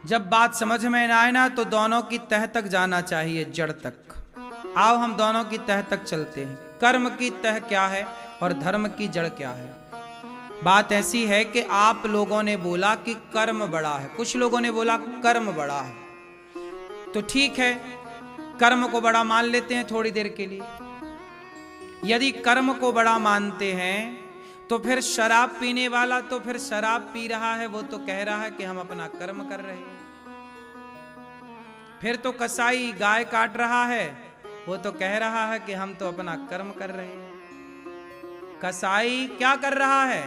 जब बात समझ में ना आए ना तो दोनों की तह तक जाना चाहिए, जड़ तक। आओ हम दोनों की तह तक चलते हैं। कर्म की तह क्या है और धर्म की जड़ क्या है। बात ऐसी है कि आप लोगों ने बोला कि कर्म बड़ा है, कुछ लोगों ने बोला कर्म बड़ा है, तो ठीक है, कर्म को बड़ा मान लेते हैं थोड़ी देर के लिए। यदि कर्म को बड़ा मानते हैं तो फिर शराब पीने वाला तो फिर शराब पी रहा है, वो तो कह रहा है कि हम अपना कर्म कर रहे हैं। फिर तो कसाई गाय काट रहा है, वो तो कह रहा है कि हम तो अपना कर्म कर रहे हैं। कसाई क्या कर रहा है?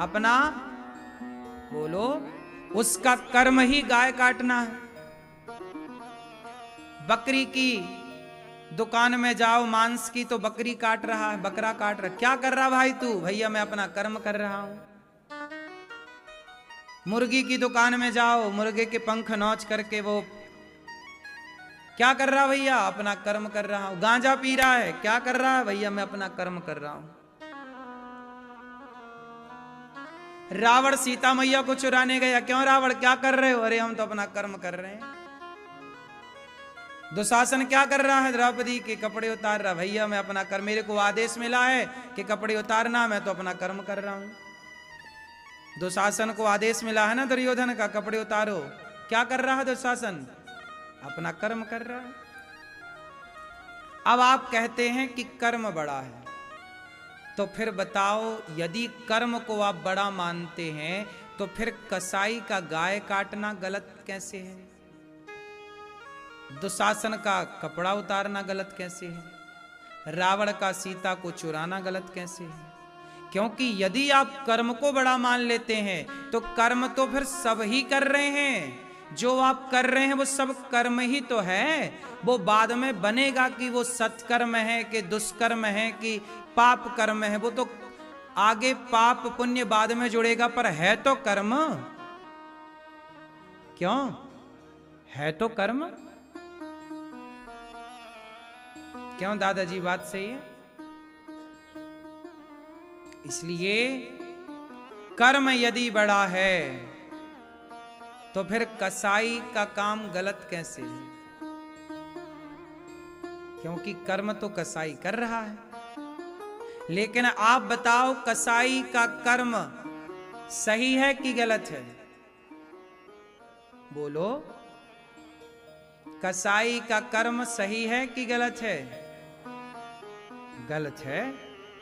अपना, बोलो, उसका कर्म ही गाय काटना है। बकरी की दुकान में जाओ, मांस की, तो बकरी काट रहा है, बकरा काट रहा है। क्या कर रहा भाई तू? भैया मैं अपना कर्म कर रहा हूं। मुर्गी की दुकान में जाओ, मुर्गे के पंख नोच करके वो क्या कर रहा भैया? अपना कर्म कर रहा हूं। गांजा पी रहा है, क्या कर रहा है? भैया मैं अपना कर्म कर रहा हूं। रावण सीता मैया को चुराने गया, क्यों रावण क्या कर रहे हो? अरे हम तो अपना कर्म कर रहे हैं। दुशासन क्या कर रहा है? द्रौपदी के कपड़े उतार रहा, भैया मैं अपना कर्म, मेरे को आदेश मिला है कि कपड़े उतारना, मैं तो अपना कर्म कर रहा हूं। दुशासन को आदेश मिला है ना दुर्योधन का, कपड़े उतारो, क्या कर रहा है दुशासन? अपना कर्म कर रहा है। अब आप कहते हैं कि कर्म बड़ा है, तो फिर बताओ, यदि कर्म को आप बड़ा मानते हैं तो फिर कसाई का गाय काटना गलत कैसे है? दुशासन का कपड़ा उतारना गलत कैसे है? रावण का सीता को चुराना गलत कैसे है? क्योंकि यदि आप कर्म को बड़ा मान लेते हैं तो कर्म तो फिर सब ही कर रहे हैं। जो आप कर रहे हैं वो सब कर्म ही तो है। वो बाद में बनेगा कि वो सत्कर्म है कि दुष्कर्म है कि पाप कर्म है, वो तो आगे पाप पुण्य बाद में जुड़ेगा, पर है तो कर्म। क्यों? है तो कर्म। क्यों दादाजी, बात सही है? इसलिए कर्म यदि बड़ा है तो फिर कसाई का काम गलत कैसे है? क्योंकि कर्म तो कसाई कर रहा है। लेकिन आप बताओ, कसाई का कर्म सही है कि गलत है? बोलो, कसाई का कर्म सही है कि गलत है? गलत है।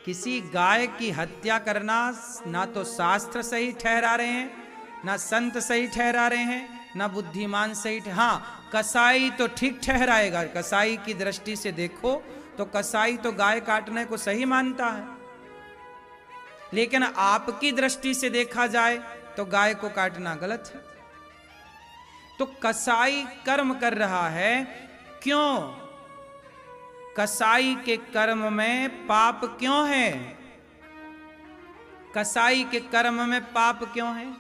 किसी गाय की हत्या करना ना तो शास्त्र सही ठहरा रहे हैं, ना संत सही ठहरा रहे हैं, ना बुद्धिमान सही हाँ, कसाई तो ठीक ठहराएगा। कसाई की दृष्टि से देखो तो कसाई तो गाय काटने को सही मानता है, लेकिन आपकी दृष्टि से देखा जाए तो गाय को काटना गलत है। तो कसाई कर्म कर रहा है, क्यों? कसाई के कर्म में पाप क्यों है? कसाई के कर्म में पाप क्यों है?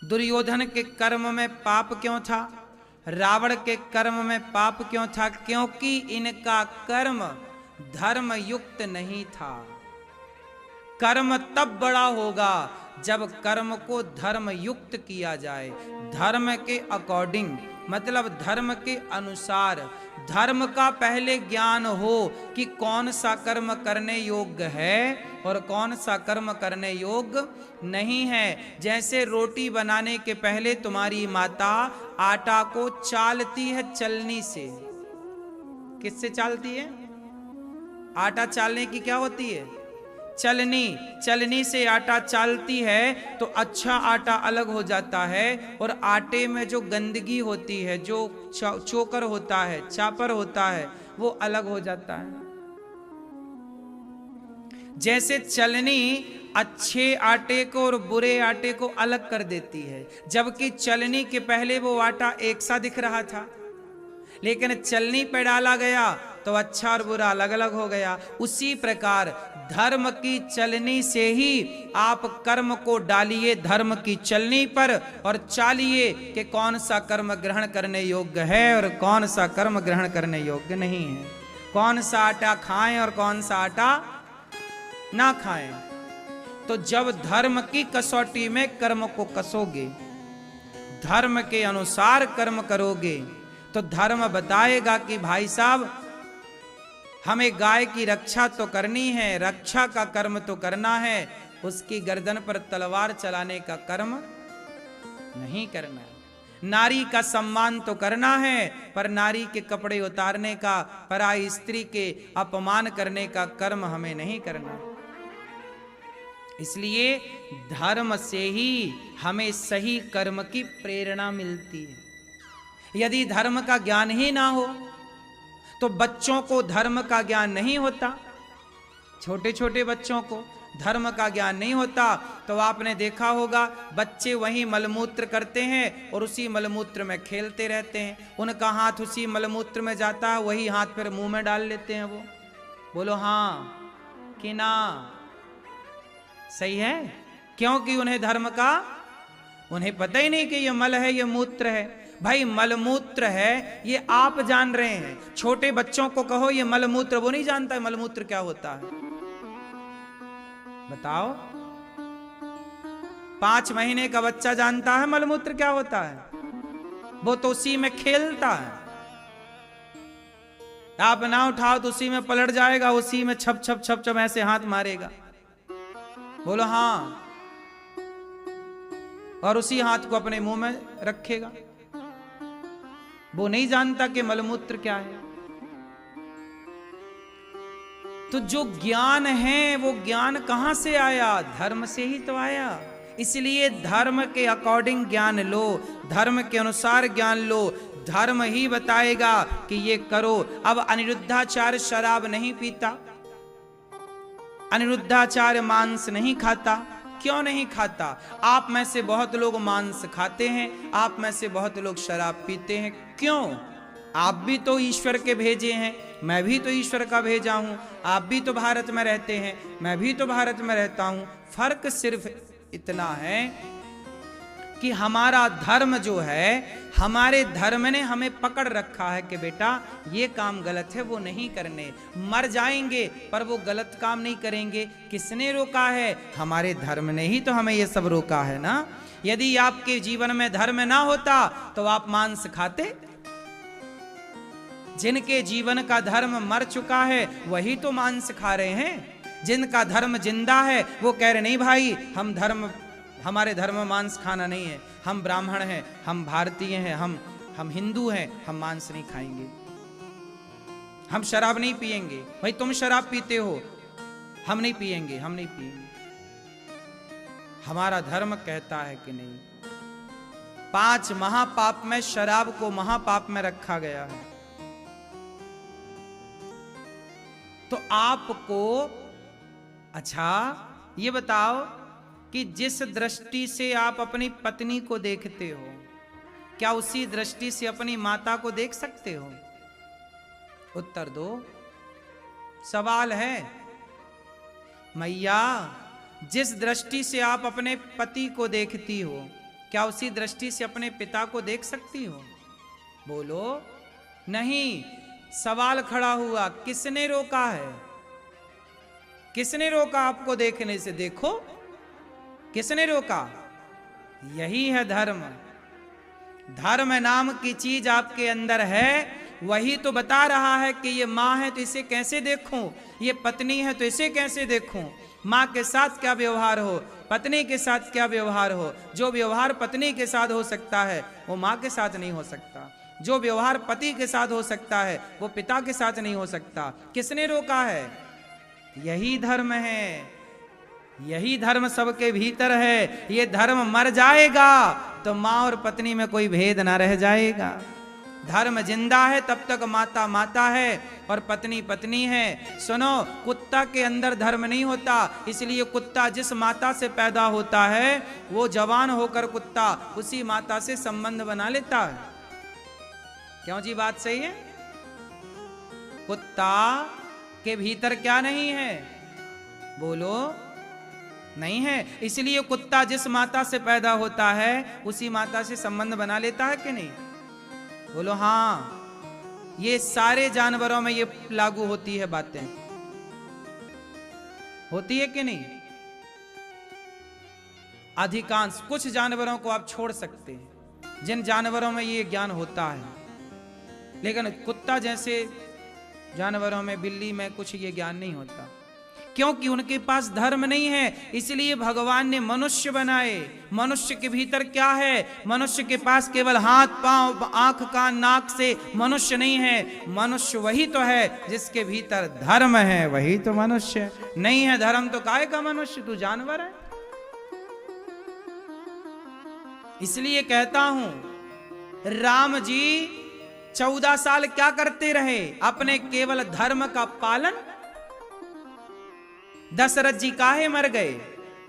दुर्योधन के कर्म में पाप क्यों था? रावण के कर्म में पाप क्यों था? क्योंकि इनका कर्म धर्म युक्त नहीं था। कर्म तब बड़ा होगा जब कर्म को धर्म युक्त किया जाए, धर्म के अकॉर्डिंग, मतलब धर्म के अनुसार। धर्म का पहले ज्ञान हो कि कौन सा कर्म करने योग्य है और कौन सा कर्म करने योग्य नहीं है। जैसे रोटी बनाने के पहले तुम्हारी माता आटा को चालती है चलनी से। किससे चालती है? आटा चालने की क्या होती है? चलनी। चलनी से आटा चालती है तो अच्छा आटा अलग हो जाता है, और आटे में जो गंदगी होती है, जो चोकर होता है, चापर होता है, वो अलग हो जाता है। जैसे चलनी अच्छे आटे को और बुरे आटे को अलग कर देती है, जबकि चलनी के पहले वो आटा एक सा दिख रहा था, लेकिन चलनी पे डाला गया तो अच्छा और बुरा अलग अलग हो गया। उसी प्रकार धर्म की चलनी से ही आप कर्म को डालिए धर्म की चलनी पर, और चालिए कि कौन सा कर्म ग्रहण करने योग्य है और कौन सा कर्म ग्रहण करने योग्य नहीं है। कौन सा आटा खाएं और कौन सा आटा ना खाएं। तो जब धर्म की कसौटी में कर्म को कसोगे, धर्म के अनुसार कर्म करोगे तो धर्म बताएगा कि भाई साहब हमें गाय की रक्षा तो करनी है, रक्षा का कर्म तो करना है, उसकी गर्दन पर तलवार चलाने का कर्म नहीं करना है। नारी का सम्मान तो करना है, पर नारी के कपड़े उतारने का, पराई स्त्री के अपमान करने का कर्म हमें नहीं करना। इसलिए धर्म से ही हमें सही कर्म की प्रेरणा मिलती है। यदि धर्म का ज्ञान ही ना हो तो बच्चों को धर्म का ज्ञान नहीं होता। छोटे छोटे बच्चों को धर्म का ज्ञान नहीं होता तो आपने देखा होगा बच्चे वहीं मलमूत्र करते हैं और उसी मलमूत्र में खेलते रहते हैं। उनका हाथ उसी मलमूत्र में जाता है, वही हाथ फिर मुंह में डाल लेते हैं। वो बोलो हाँ कि ना? सही है, क्योंकि उन्हें धर्म का, उन्हें पता ही नहीं कि ये मल है, ये मूत्र है। भाई मलमूत्र है ये आप जान रहे हैं, छोटे बच्चों को कहो ये मलमूत्र, वो नहीं जानता है मलमूत्र क्या होता है। बताओ, 5 महीने का बच्चा जानता है मलमूत्र क्या होता है? वो तो उसी में खेलता है। आप ना उठाओ तो उसी में पलट जाएगा, उसी में छप छप छप छप ऐसे हाथ मारेगा। बोलो हाँ, और उसी हाथ को अपने मुंह में रखेगा। वो नहीं जानता कि मलमूत्र क्या है। तो जो ज्ञान है वो ज्ञान कहां से आया? धर्म से ही तो आया। इसलिए धर्म के अकॉर्डिंग ज्ञान लो, धर्म के अनुसार ज्ञान लो, धर्म ही बताएगा कि ये करो। अब अनिरुद्धाचार्य शराब नहीं पीता, अनिरुद्धाचार्य मांस नहीं खाता। क्यों नहीं खाता? आप में से बहुत लोग मांस खाते हैं, आप में से बहुत लोग शराब पीते हैं। क्यों? आप भी तो ईश्वर के भेजे हैं, मैं भी तो ईश्वर का भेजा हूं। आप भी तो भारत में रहते हैं, मैं भी तो भारत में रहता हूं। फर्क सिर्फ इतना है कि हमारा धर्म जो है, हमारे धर्म ने हमें पकड़ रखा है कि बेटा ये काम गलत है, वो नहीं करने। मर जाएंगे पर वो गलत काम नहीं करेंगे। किसने रोका है? हमारे धर्म ने ही तो हमें ये सब रोका है ना। यदि आपके जीवन में धर्म ना होता तो आप मांस खाते? जिनके जीवन का धर्म मर चुका है वही तो मांस खा रहे हैं। जिनका धर्म जिंदा है वो कह रहे नहीं भाई हम धर्म, हमारे धर्म में मांस खाना नहीं है, हम ब्राह्मण हैं, हम भारतीय हैं, हम हिंदू हैं, हम मांस नहीं खाएंगे, हम शराब नहीं पिएंगे। भाई तुम शराब पीते हो, हम नहीं पिएंगे, हम नहीं पिएंगे। हमारा धर्म कहता है कि नहीं। 5 महापाप में शराब को महापाप में रखा गया है। तो आपको अच्छा ये बताओ कि जिस दृष्टि से आप अपनी पत्नी को देखते हो, क्या उसी दृष्टि से अपनी माता को देख सकते हो? उत्तर दो। सवाल है मैया, जिस दृष्टि से आप अपने पति को देखती हो, क्या उसी दृष्टि से अपने पिता को देख सकती हो? बोलो नहीं। सवाल खड़ा हुआ, किसने रोका है? किसने रोका आपको देखने से? देखो किसने रोका? यही है धर्म। धर्म नाम की चीज आपके अंदर है, वही तो बता रहा है कि ये माँ है तो इसे कैसे देखूं, ये पत्नी है तो इसे कैसे देखूं। माँ के साथ क्या व्यवहार हो, पत्नी के साथ क्या व्यवहार हो। जो व्यवहार पत्नी के साथ हो सकता है वो माँ के साथ नहीं हो सकता। जो व्यवहार पति के साथ हो सकता है वो पिता के साथ नहीं हो सकता। किसने रोका है? यही धर्म है। यही धर्म सबके भीतर है। ये धर्म मर जाएगा तो माँ और पत्नी में कोई भेद ना रह जाएगा। धर्म जिंदा है तब तक माता माता है और पत्नी पत्नी है। सुनो, कुत्ता के अंदर धर्म नहीं होता, इसलिए कुत्ता जिस माता से पैदा होता है वो जवान होकर कुत्ता उसी माता से संबंध बना लेता है। क्यों जी, बात सही है? कुत्ता के भीतर क्या नहीं है? बोलो नहीं है। इसलिए कुत्ता जिस माता से पैदा होता है उसी माता से संबंध बना लेता है कि नहीं? बोलो हाँ। ये सारे जानवरों में ये लागू होती है, बातें होती है कि नहीं? अधिकांश, कुछ जानवरों को आप छोड़ सकते हैं, जिन जानवरों में ये ज्ञान होता है, लेकिन कुत्ता जैसे जानवरों में, बिल्ली में कुछ ये ज्ञान नहीं होता, क्योंकि उनके पास धर्म नहीं है। इसलिए भगवान ने मनुष्य बनाए। मनुष्य के भीतर क्या है? मनुष्य के पास केवल हाथ पांव आंख कान नाक से मनुष्य नहीं है। मनुष्य वही तो है जिसके भीतर धर्म है, वही तो मनुष्य नहीं है। धर्म तो काय का मनुष्य, तू जानवर है। इसलिए कहता हूं, राम जी 14 साल क्या करते रहे? अपने केवल धर्म का पालन। दशरथ जी काहे मर गए?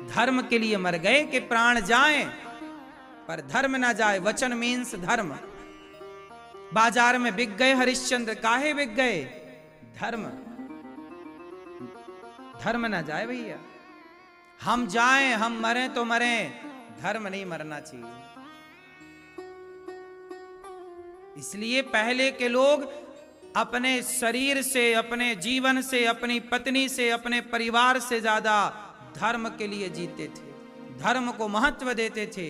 धर्म के लिए मर गए कि प्राण जाएं पर धर्म ना जाए। वचन मीन्स धर्म। बाजार में बिक गए हरिश्चंद्र, काहे बिक गए? धर्म। धर्म ना जाए भैया, हम जाएं, हम मरें तो मरें, धर्म नहीं मरना चाहिए। इसलिए पहले के लोग अपने शरीर से, अपने जीवन से, अपनी पत्नी से, अपने परिवार से ज्यादा धर्म के लिए जीते थे, धर्म को महत्व देते थे।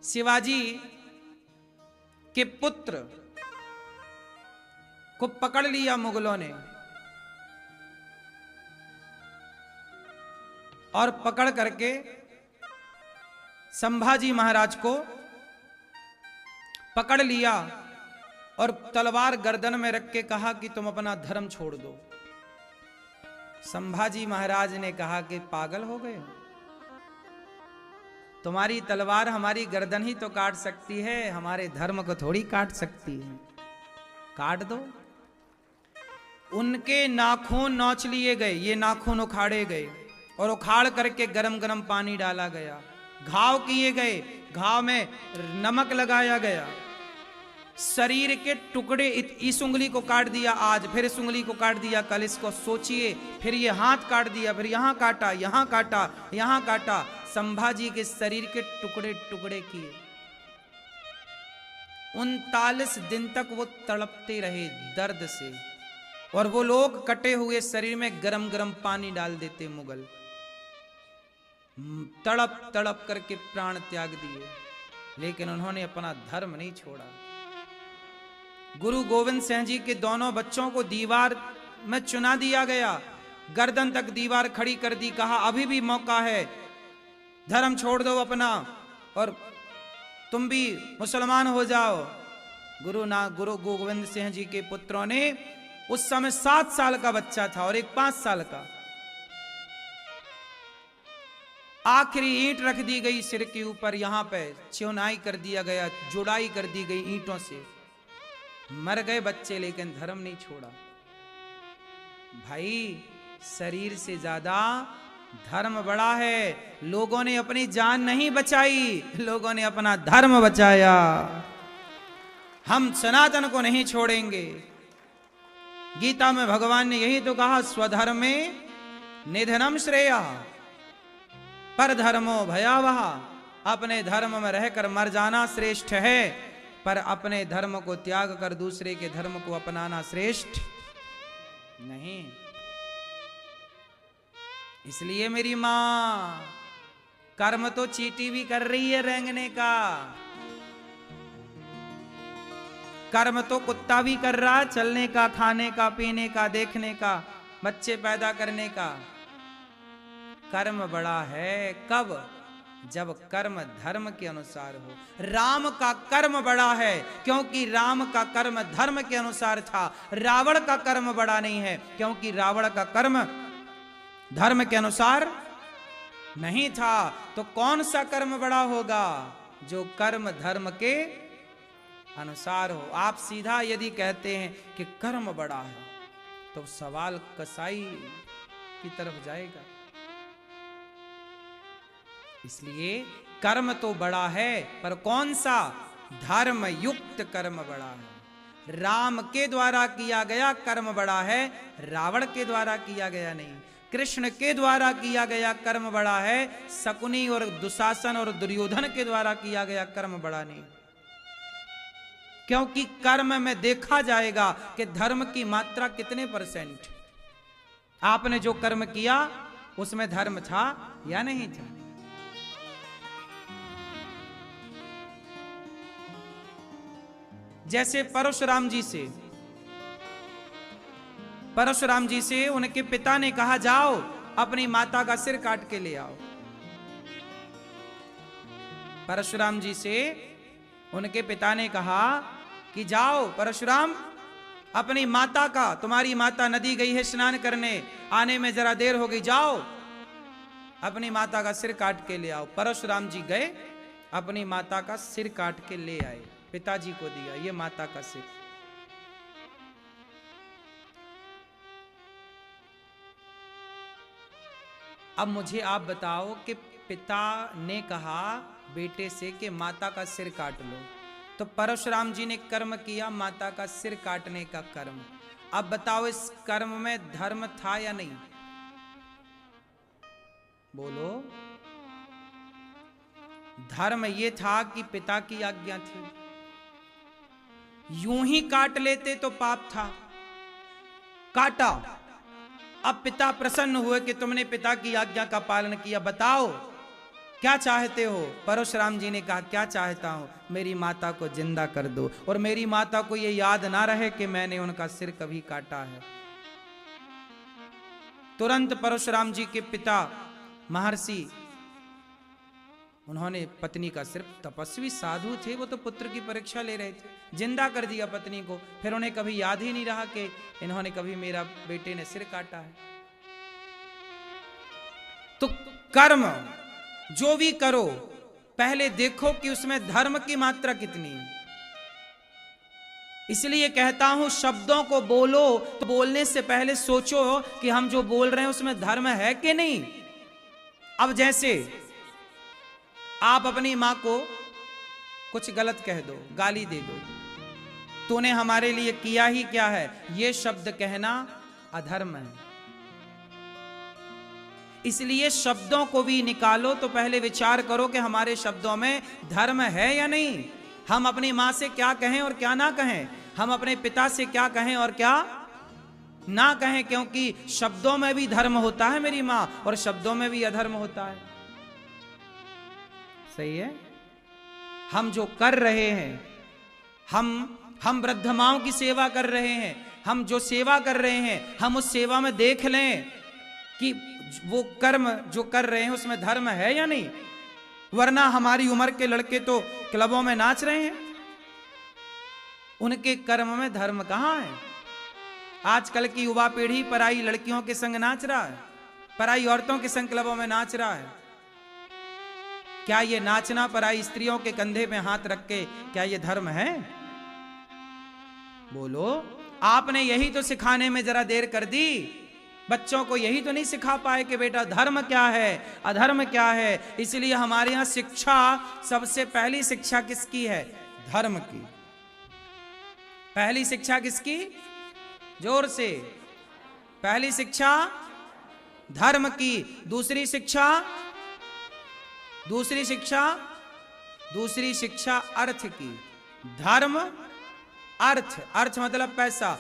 शिवाजी के पुत्र को पकड़ लिया मुगलों ने, और पकड़ करके संभाजी महाराज को पकड़ लिया और तलवार गर्दन में रख के कहा कि तुम अपना धर्म छोड़ दो। संभाजी महाराज ने कहा कि पागल हो गए हो, तुम्हारी तलवार हमारी गर्दन ही तो काट सकती है, हमारे धर्म को थोड़ी काट सकती है, काट दो। उनके नाखून नोच लिए गए, ये नाखून उखाड़े गए और उखाड़ करके गरम गरम पानी डाला गया, घाव किए गए, घाव में नमक लगाया गया, शरीर के टुकड़े, इस उंगली को काट दिया आज, फिर इस उंगली को काट दिया कल, इसको सोचिए, फिर ये हाथ काट दिया, फिर यहां काटा, यहां काटा, यहां काटा। संभाजी के शरीर के टुकड़े टुकड़े किए। 39 दिन तक वो तड़पते रहे दर्द से, और वो लोग कटे हुए शरीर में गरम गरम पानी डाल देते मुगल। तड़प तड़प करके प्राण त्याग दिए, लेकिन उन्होंने अपना धर्म नहीं छोड़ा। गुरु गोविंद सिंह जी के दोनों बच्चों को दीवार में चुना दिया गया, गर्दन तक दीवार खड़ी कर दी, कहा अभी भी मौका है, धर्म छोड़ दो अपना और तुम भी मुसलमान हो जाओ। गुरु गोविंद सिंह जी के पुत्रों ने, उस समय 7 साल का बच्चा था और एक 5 साल का, आखिरी ईंट रख दी गई सिर के ऊपर, यहां पे चुनाई कर दिया गया, जुड़ाई कर दी गई ईंटों से। मर गए बच्चे, लेकिन धर्म नहीं छोड़ा। भाई, शरीर से ज्यादा धर्म बड़ा है। लोगों ने अपनी जान नहीं बचाई, लोगों ने अपना धर्म बचाया। हम सनातन को नहीं छोड़ेंगे। गीता में भगवान ने यही तो कहा, स्वधर्मे निधनम श्रेया पर धर्मो भयावह। अपने धर्म में रहकर मर जाना श्रेष्ठ है, पर अपने धर्म को त्याग कर दूसरे के धर्म को अपनाना श्रेष्ठ नहीं। इसलिए मेरी मां, कर्म तो चींटी भी कर रही है रेंगने का, कर्म तो कुत्ता भी कर रहा है, चलने का, खाने का, पीने का, देखने का, बच्चे पैदा करने का। कर्म बड़ा है कब? जब कर्म धर्म के अनुसार हो। राम का कर्म बड़ा है क्योंकि राम का कर्म धर्म के अनुसार था। रावण का कर्म बड़ा नहीं है क्योंकि रावण का कर्म धर्म के अनुसार नहीं था। तो कौन सा कर्म बड़ा होगा? जो कर्म धर्म के अनुसार हो। आप सीधा यदि कहते हैं कि कर्म बड़ा है तो सवाल कसाई की तरफ जाएगा। इसलिए कर्म तो बड़ा है, पर कौन सा? धर्म युक्त कर्म बड़ा है। राम के द्वारा किया गया कर्म बड़ा है, रावण के द्वारा किया गया नहीं। कृष्ण के द्वारा किया गया कर्म बड़ा है, शकुनी और दुशासन और दुर्योधन के द्वारा किया गया कर्म बड़ा नहीं। क्योंकि कर्म में देखा जाएगा कि धर्म की मात्रा कितने %। आपने जो कर्म किया उसमें धर्म था या नहीं था? जैसे परशुराम जी से उनके पिता ने कहा जाओ अपनी माता का सिर काट के ले आओ। परशुराम जी से उनके पिता ने कहा कि जाओ परशुराम, अपनी माता का, तुम्हारी माता नदी गई है स्नान करने, आने में जरा देर हो गई, जाओ अपनी माता का सिर काट के ले आओ। परशुराम जी गए, अपनी माता का सिर काट के ले आए, पिताजी को दिया, ये माता का सिर। अब मुझे आप बताओ कि पिता ने कहा बेटे से कि माता का सिर काट लो, तो परशुराम जी ने कर्म किया माता का सिर काटने का कर्म। अब बताओ इस कर्म में धर्म था या नहीं? बोलो। धर्म ये था कि पिता की आज्ञा थी, यूं ही काट लेते तो पाप था, काटा। अब पिता प्रसन्न हुए कि तुमने पिता की आज्ञा का पालन किया, बताओ क्या चाहते हो? परशुराम जी ने कहा क्या चाहता हूं, मेरी माता को जिंदा कर दो और मेरी माता को यह याद ना रहे कि मैंने उनका सिर कभी काटा है। तुरंत परशुराम जी के पिता महर्षि, उन्होंने पत्नी का सिर, तपस्वी साधु थे वो, तो पुत्र की परीक्षा ले रहे थे, जिंदा कर दिया पत्नी को। फिर उन्हें कभी याद ही नहीं रहा कि इन्होंने कभी मेरा बेटे ने सिर काटा है। तो कर्म जो भी करो पहले देखो कि उसमें धर्म की मात्रा कितनी है। इसलिए कहता हूं शब्दों को बोलो तो बोलने से पहले सोचो कि हम जो बोल रहे हैं उसमें धर्म है कि नहीं। अब जैसे आप अपनी मां को कुछ गलत कह दो, गाली दे दो, तूने हमारे लिए किया ही क्या है, यह शब्द कहना अधर्म है। इसलिए शब्दों को भी निकालो तो पहले विचार करो कि हमारे शब्दों में धर्म है या नहीं। हम अपनी मां से क्या कहें और क्या ना कहें, हम अपने पिता से क्या कहें और क्या ना कहें, क्योंकि शब्दों में भी धर्म होता है मेरी मां, और शब्दों में भी अधर्म होता है। सही है? हम जो कर रहे हैं, हम वृद्ध माओं की सेवा कर रहे हैं, हम जो सेवा कर रहे हैं, हम उस सेवा में देख लें कि वो कर्म जो कर रहे हैं उसमें धर्म है या नहीं। वरना हमारी उम्र के लड़के तो क्लबों में नाच रहे हैं, उनके कर्म में धर्म कहां है। आजकल की युवा पीढ़ी पराई लड़कियों के संग नाच रहा है, पराई औरतों के संग क्लबों में नाच रहा है। क्या ये नाचना पराई स्त्रियों के कंधे पे हाथ रख के, क्या ये धर्म है? बोलो। आपने यही तो सिखाने में जरा देर कर दी, बच्चों को यही तो नहीं सिखा पाए कि बेटा धर्म क्या है, अधर्म क्या है। इसलिए हमारे यहां शिक्षा, सबसे पहली शिक्षा किसकी है? धर्म की। पहली शिक्षा किसकी? जोर से। पहली शिक्षा धर्म की। दूसरी शिक्षा अर्थ की। धर्म अर्थ, अर्थ मतलब पैसा।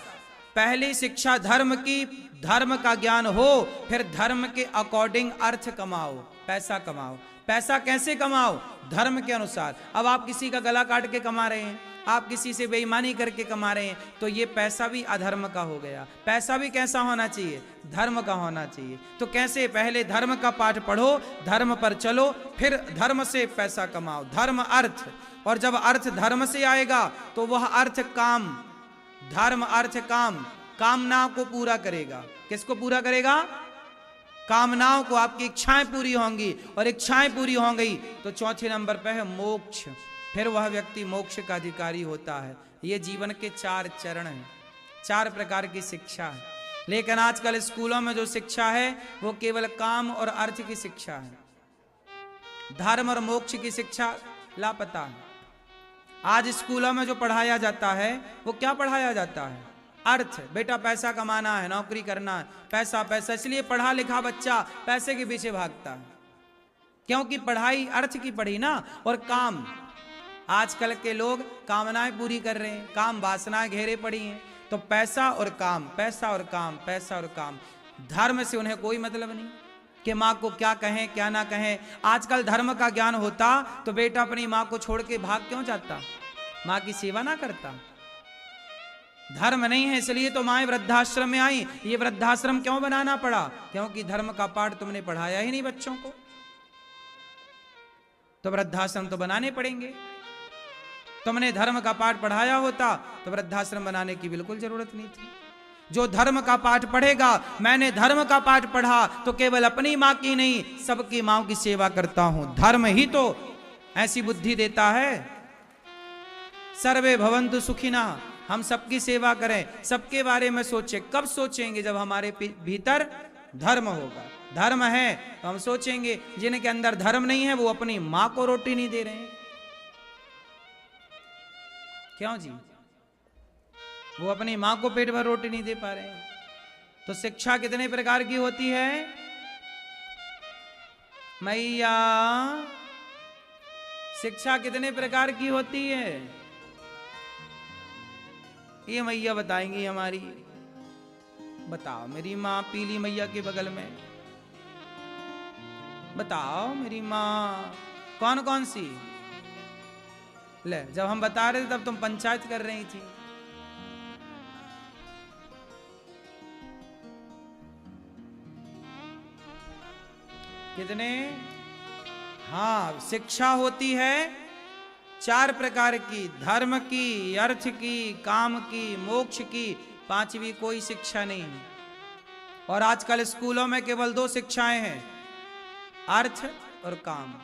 पहली शिक्षा धर्म की, धर्म का ज्ञान हो, फिर धर्म के अकॉर्डिंग अर्थ कमाओ, पैसा कमाओ। पैसा कैसे कमाओ? धर्म के अनुसार। अब आप किसी का गला काट के कमा रहे हैं, आप किसी से बेईमानी करके कमा रहे हैं, तो ये पैसा भी अधर्म का हो गया। पैसा भी कैसा होना चाहिए? धर्म का होना चाहिए। तो कैसे? पहले धर्म का पाठ पढ़ो, धर्म पर चलो, फिर धर्म से पैसा कमाओ। धर्म अर्थ, और जब अर्थ धर्म से आएगा तो वह अर्थ काम, धर्म अर्थ काम, कामनाओं को पूरा करेगा। किसको पूरा करेगा? कामनाओं को। आपकी इच्छाएं पूरी होंगी, और इच्छाएं पूरी हो गई तो चौथे नंबर पे है मोक्ष। फिर वह व्यक्ति मोक्ष का अधिकारी होता है। ये जीवन के 4 चरण हैं, 4 प्रकार की शिक्षा है। लेकिन आजकल स्कूलों में जो शिक्षा है वो केवल काम और अर्थ की शिक्षा है, धर्म और मोक्ष की शिक्षा लापता है। आज स्कूलों में जो पढ़ाया जाता है वो क्या पढ़ाया जाता है? अर्थ। बेटा पैसा कमाना है, नौकरी करना है, पैसा पैसा। इसलिए पढ़ा लिखा बच्चा पैसे के पीछे भागता है, क्योंकि पढ़ाई अर्थ की पढ़ी ना। और काम, आजकल के लोग कामनाएं पूरी कर रहे हैं, काम वासनाएं घेरे पड़ी हैं। तो पैसा और काम, पैसा और काम, पैसा और काम। धर्म से उन्हें कोई मतलब नहीं कि माँ को क्या कहें क्या ना कहें। आजकल धर्म का ज्ञान होता तो बेटा अपनी माँ को छोड़ के भाग क्यों जाता, माँ की सेवा ना करता। धर्म नहीं है इसलिए तो माँ वृद्धाश्रम में आई। ये वृद्धाश्रम क्यों बनाना पड़ा, क्योंकि धर्म का पाठ तुमने पढ़ाया ही नहीं बच्चों को, तो वृद्धाश्रम तो बनाने पड़ेंगे। तुमने धर्म का पाठ पढ़ाया होता तो वृद्धाश्रम बनाने की बिल्कुल जरूरत नहीं थी। जो धर्म का पाठ पढ़ेगा, मैंने धर्म का पाठ पढ़ा तो केवल अपनी मां की नहीं सबकी मां की सेवा करता हूं। धर्म ही तो ऐसी बुद्धि देता है। सर्वे भवन्तु सुखिनः, हम सबकी सेवा करें, सबके बारे में सोचें। कब सोचेंगे, जब हमारे भीतर धर्म होगा। धर्म है तो हम सोचेंगे। जिनके अंदर धर्म नहीं है वो अपनी मां को रोटी नहीं दे रहे हैं। क्यों जी, वो अपनी मां को पेट भर रोटी नहीं दे पा रहे हैं। तो शिक्षा कितने प्रकार की होती है मैया, शिक्षा कितने प्रकार की होती है ये मैया बताएंगी हमारी। बताओ मेरी माँ पीली मैया के बगल में, बताओ मेरी माँ कौन कौन सी। ले, जब हम बता रहे थे तब तुम पंचायत कर रही थी। कितने, हाँ, शिक्षा होती है 4 प्रकार की, धर्म की, अर्थ की, काम की, मोक्ष की, 5वीं कोई शिक्षा नहीं है। और आजकल स्कूलों में केवल 2 शिक्षाएं हैं, अर्थ और काम।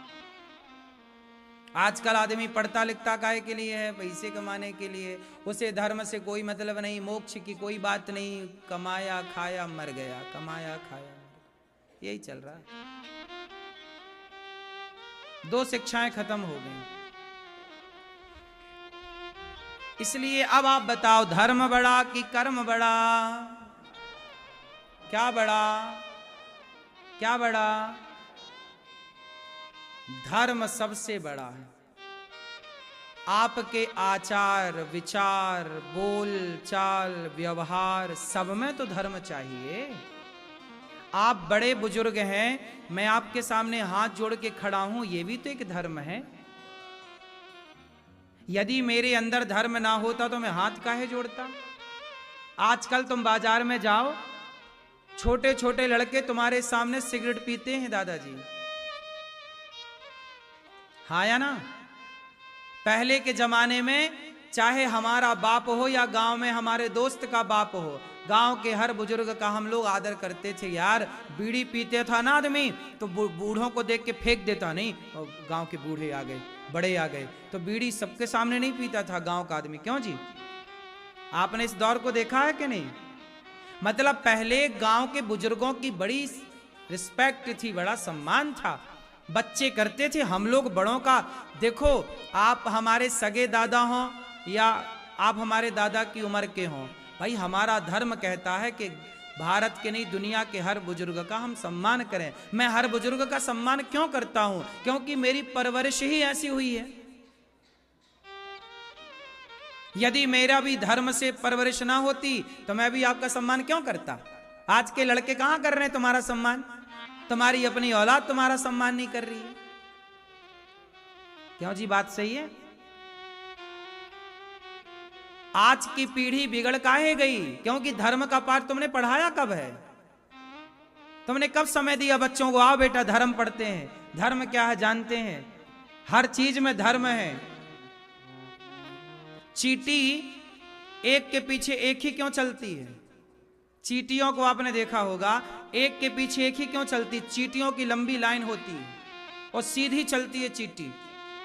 आजकल आदमी पढ़ता लिखता काहे के लिए है, पैसे कमाने के लिए। उसे धर्म से कोई मतलब नहीं, मोक्ष की कोई बात नहीं। कमाया खाया मर गया, कमाया खाया मर गया, यही चल रहा है। 2 शिक्षाएं खत्म हो गई। इसलिए अब आप बताओ, धर्म बड़ा कि कर्म बड़ा? क्या बड़ा, क्या बड़ा? धर्म सबसे बड़ा है। आपके आचार विचार बोल चाल व्यवहार सब में तो धर्म चाहिए। आप बड़े बुजुर्ग हैं, मैं आपके सामने हाथ जोड़ के खड़ा हूं, ये भी तो एक धर्म है। यदि मेरे अंदर धर्म ना होता तो मैं हाथ काहे जोड़ता। आजकल तुम बाजार में जाओ, छोटे छोटे लड़के तुम्हारे सामने सिगरेट पीते हैं दादाजी, हाँ या ना? पहले के जमाने में चाहे हमारा बाप हो या गांव में हमारे दोस्त का बाप हो, गांव के हर बुजुर्ग का हम लोग आदर करते थे। यार बीड़ी पीते था ना आदमी तो बूढ़ों को देख के फेंक देता नहीं, और गांव के बूढ़े आ गए बड़े आ गए तो बीड़ी सबके सामने नहीं पीता था गांव का आदमी। क्यों जी, आपने इस दौर को देखा है कि नहीं? मतलब पहले गांव के बुजुर्गों की बड़ी रिस्पेक्ट थी, बड़ा सम्मान था, बच्चे करते थे। हम लोग बड़ों का देखो, आप हमारे सगे दादा हों या आप हमारे दादा की उम्र के हों, भाई हमारा धर्म कहता है कि भारत के नहीं दुनिया के हर बुजुर्ग का हम सम्मान करें। मैं हर बुजुर्ग का सम्मान क्यों करता हूं? क्योंकि मेरी परवरिश ही ऐसी हुई है। यदि मेरा भी धर्म से परवरिश ना होती तो मैं भी आपका सम्मान क्यों करता? आज के लड़के कहां कर रहे हैं तुम्हारा सम्मान? तुम्हारी अपनी औलाद तुम्हारा सम्मान नहीं कर रही है। क्यों जी, बात सही है? आज की पीढ़ी बिगड़ काहे गई? क्योंकि धर्म का पाठ तुमने पढ़ाया कब है? तुमने कब समय दिया बच्चों को, आओ बेटा धर्म पढ़ते हैं, धर्म क्या है जानते हैं? हर चीज में धर्म है। चींटी एक के पीछे एक ही क्यों चलती है? चींटियों को आपने देखा होगा, एक के पीछे एक ही क्यों चलती? चींटियों की लंबी लाइन होती है और सीधी चलती है चींटी,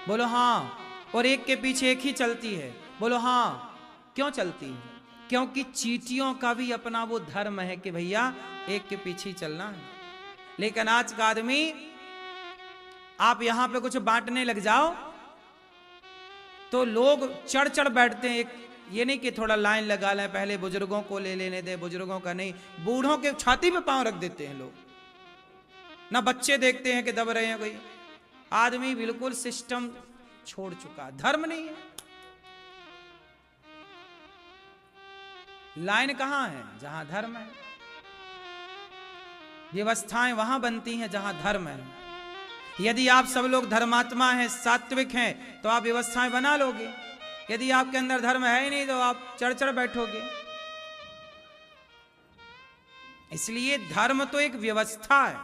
बोलो हाँ। और एक के पीछे एक ही चलती है, बोलो हाँ। क्यों चलती है? क्योंकि चींटियों का भी अपना वो धर्म है कि भैया एक के पीछे ही चलना है। लेकिन आज का आदमी, आप यहां पे कुछ बांटने लग जाओ तो लोग चढ़ चढ़ बैठते हैं। एक ये नहीं कि थोड़ा लाइन लगा लें, पहले बुजुर्गों को ले लेने दे, बुजुर्गों का नहीं, बूढ़ों के छाती पे पांव रख देते हैं लोग। ना बच्चे देखते हैं कि दब रहे हैं कोई। आदमी बिल्कुल सिस्टम छोड़ चुका, धर्म नहीं है। लाइन कहां है? जहां धर्म है। व्यवस्थाएं वहां बनती हैं जहां धर्म है। यदि आप सब लोग धर्मात्मा हैं, सात्विक हैं, तो आप व्यवस्थाएं बना लोगे। यदि आपके अंदर धर्म है ही नहीं तो आप चढ़ बैठोगे। इसलिए धर्म तो एक व्यवस्था है।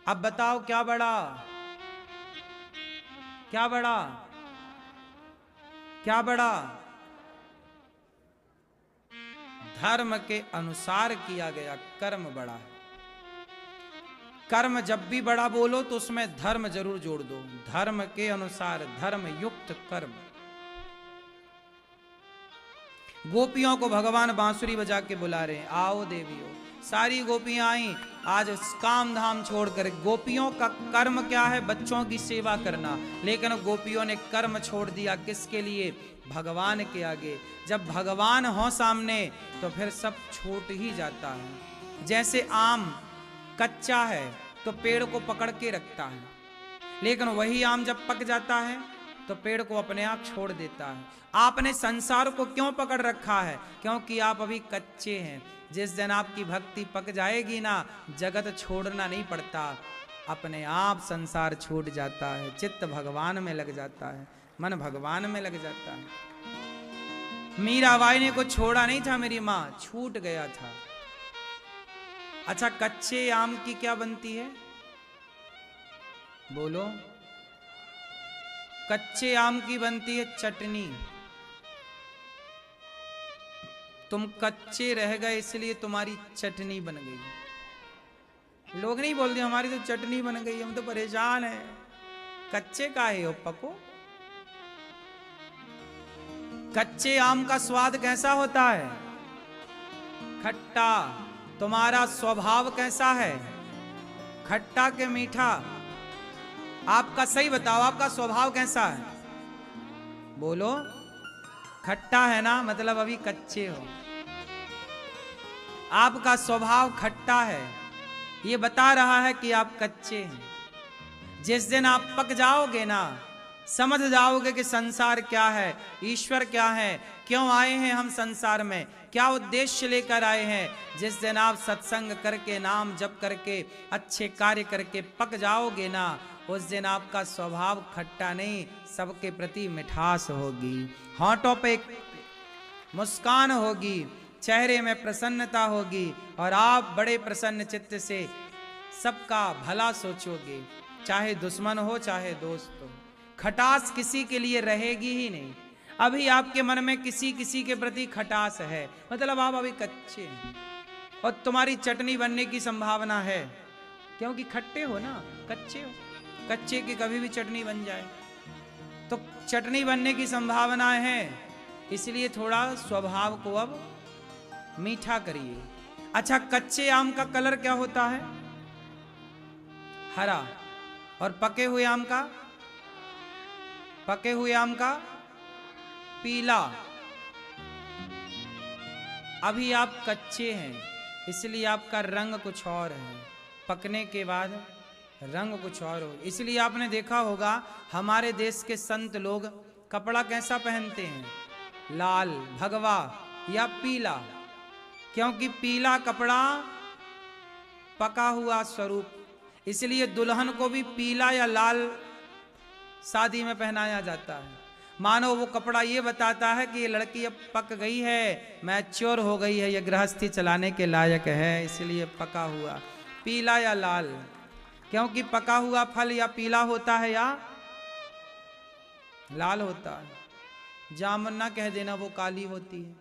अब बताओ क्या बड़ा, क्या बड़ा, क्या बड़ा? धर्म के अनुसार किया गया कर्म बड़ा है। कर्म जब भी बड़ा बोलो तो उसमें धर्म जरूर जोड़ दो। धर्म के अनुसार धर्म युक्त कर्म। गोपियों को भगवान बांसुरी बजा के बुला रहे हैं, आओ देवियों। सारी गोपियां आई आज काम धाम छोड़कर। गोपियों का कर्म क्या है? बच्चों की सेवा करना। लेकिन गोपियों ने कर्म छोड़ दिया, किसके लिए? भगवान के आगे। जब भगवान हो सामने तो फिर सब छूट ही जाता है। जैसे आम कच्चा है तो पेड़ को पकड़ के रखता है, लेकिन वही आम जब पक जाता है तो पेड़ को अपने आप छोड़ देता है। आपने संसार को क्यों पकड़ रखा है? क्योंकि आप अभी कच्चे हैं। जिस दिन आपकी भक्ति पक जाएगी ना, जगत छोड़ना नहीं पड़ता, अपने आप संसार छूट जाता है। चित्त भगवान में लग जाता है, मन भगवान में लग जाता है। मीराबाई ने को छोड़ा नहीं था, मेरी माँ, छूट गया था। अच्छा, कच्चे आम की क्या बनती है? बोलो। कच्चे आम की बनती है चटनी। तुम कच्चे रह गए इसलिए तुम्हारी चटनी बन गई। लोग नहीं बोलते हमारी तो चटनी बन गई, हम तो परेशान हैं। कच्चे काहे हो, पको। कच्चे आम का स्वाद कैसा होता है? खट्टा। तुम्हारा स्वभाव कैसा है? खट्टा के मीठा? आपका सही बताओ, आपका स्वभाव कैसा है? बोलो। खट्टा है ना, मतलब अभी कच्चे हो। आपका स्वभाव खट्टा है, ये बता रहा है कि आप कच्चे हैं। जिस दिन आप पक जाओगे ना, समझ जाओगे कि संसार क्या है, ईश्वर क्या है, क्यों आए हैं हम संसार में, क्या उद्देश्य लेकर आए हैं। जिस दिन आप सत्संग करके, नाम जप करके, अच्छे कार्य करके पक जाओगे ना, उस दिन आपका स्वभाव खट्टा नहीं, सबके प्रति मिठास होगी, होंठों पे मुस्कान होगी, चेहरे में प्रसन्नता होगी और आप बड़े प्रसन्न चित्त से सबका भला सोचोगे, चाहे दुश्मन हो चाहे दोस्त हो। खटास किसी के लिए रहेगी ही नहीं। अभी आपके मन में किसी किसी के प्रति खटास है, मतलब आप अभी कच्चे हैं और तुम्हारी चटनी बनने की संभावना है, क्योंकि खट्टे हो ना, कच्चे हो। कच्चे की कभी भी चटनी बन जाए तो चटनी बनने की संभावना है, इसलिए थोड़ा स्वभाव को अब मीठा करिए। अच्छा, कच्चे आम का कलर क्या होता है? हरा। और पके हुए आम का? पके हुए आम का पीला। अभी आप कच्चे हैं इसलिए आपका रंग कुछ और है, पकने के बाद रंग कुछ और हो। इसलिए आपने देखा होगा हमारे देश के संत लोग कपड़ा कैसा पहनते हैं? लाल, भगवा या पीला, क्योंकि पीला कपड़ा पका हुआ स्वरूप। इसलिए दुल्हन को भी पीला या लाल शादी में पहनाया जाता है, मानो वो कपड़ा ये बताता है कि ये लड़की अब पक गई है, मैच्योर हो गई है, ये गृहस्थी चलाने के लायक है, इसलिए पका हुआ। पीला या लाल, क्योंकि पका हुआ फल या पीला होता है या लाल होता है। जामुन ना कह देना वो काली होती है,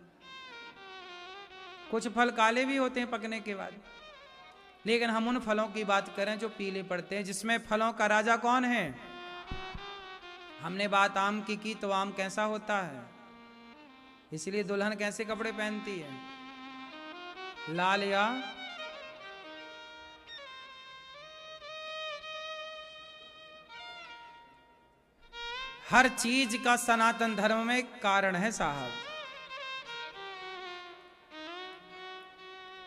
कुछ फल काले भी होते हैं पकने के बाद, लेकिन हम उन फलों की बात करें जो पीले पड़ते हैं, जिसमें फलों का राजा कौन है? हमने बात आम की तो आम कैसा होता है, इसलिए दुल्हन कैसे कपड़े पहनती है? लाल या हर चीज का सनातन धर्म में कारण है साहब।